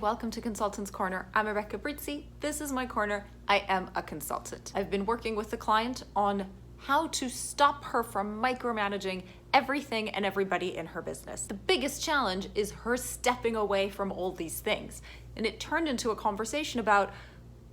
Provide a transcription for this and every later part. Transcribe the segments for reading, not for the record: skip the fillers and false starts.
welcome to Consultants Corner. I'm Brizi. This is my corner. I am a consultant. I've been working with the client on how to stop her from micromanaging everything and everybody in her business. The biggest challenge is her stepping away from all these things. And it turned into a conversation about,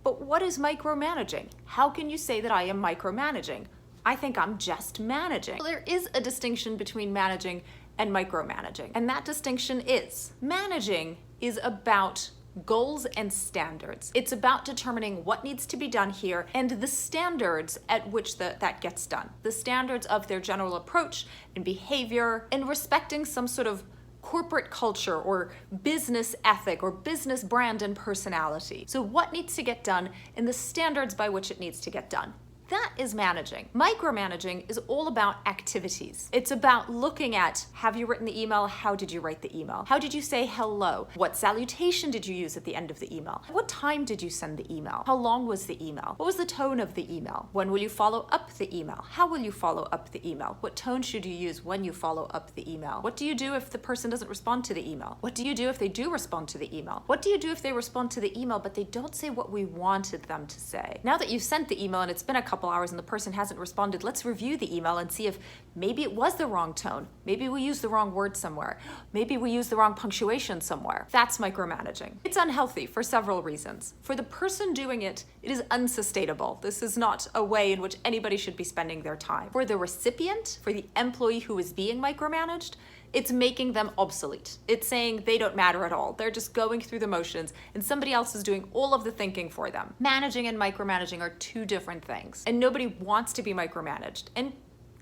but what is micromanaging? How can you say that I am micromanaging? I think I'm just managing. Well, there is a distinction between managing and micromanaging. And that distinction is managing is about goals and standards. It's about determining what needs to be done here and the standards at which that gets done. The standards of their general approach and behavior and respecting some sort of corporate culture or business ethic or business brand and personality. So what needs to get done and the standards by which it needs to get done. That is managing. Micromanaging is all about activities. It's about looking at, have you written the email? How did you write the email? How did you say hello? What salutation did you use at the end of the email? What time did you send the email? How long was the email? What was the tone of the email? When will you follow up the email? How will you follow up the email? What tone should you use when you follow up the email? What do you do if the person doesn't respond to the email? What do you do if they do respond to the email? What do you do if they respond to the email but they don't say what we wanted them to say? Now that you've sent the email and it's been a couple hours and the person hasn't responded, let's review the email and see if maybe it was the wrong tone. Maybe we used the wrong word somewhere. Maybe we used the wrong punctuation somewhere. That's micromanaging. It's unhealthy for several reasons. For the person doing it, it is unsustainable. This is not a way in which anybody should be spending their time. For the recipient, for the employee who is being micromanaged, it's making them obsolete. It's saying they don't matter at all. They're just going through the motions and somebody else is doing all of the thinking for them. Managing and micromanaging are two different things. And nobody wants to be micromanaged. And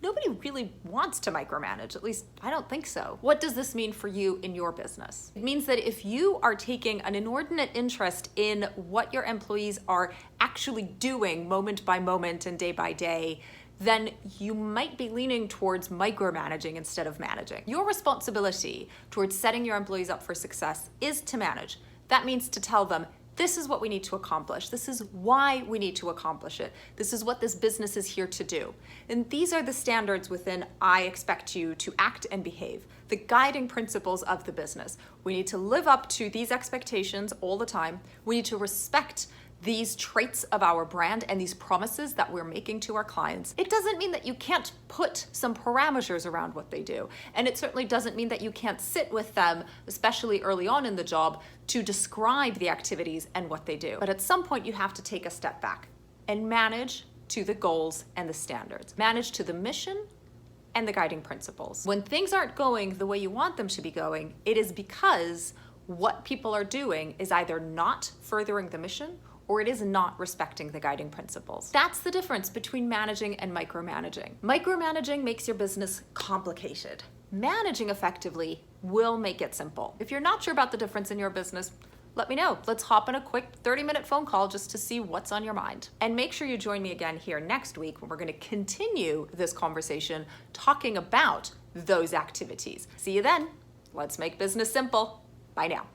nobody really wants to micromanage, at least I don't think so. What does this mean for you in your business? It means that if you are taking an inordinate interest in what your employees are actually doing moment by moment and day by day, then you might be leaning towards micromanaging instead of managing. Your responsibility towards setting your employees up for success is to manage. That means to tell them, this is what we need to accomplish. This is why we need to accomplish it. This is what this business is here to do. And these are the standards within I expect you to act and behave, the guiding principles of the business. We need to live up to these expectations all the time. We need to respect these traits of our brand and these promises that we're making to our clients. It doesn't mean that you can't put some parameters around what they do. And it certainly doesn't mean that you can't sit with them, especially early on in the job, to describe the activities and what they do. But at some point you have to take a step back and manage to the goals and the standards. Manage to the mission and the guiding principles. When things aren't going the way you want them to be going, it is because what people are doing is either not furthering the mission or it is not respecting the guiding principles. That's the difference between managing and micromanaging. Micromanaging makes your business complicated. Managing effectively will make it simple. If you're not sure about the difference in your business, let me know. Let's hop on a quick 30-minute phone call just to see what's on your mind. And make sure you join me again here next week when we're gonna continue this conversation talking about those activities. See you then. Let's make business simple. Bye now.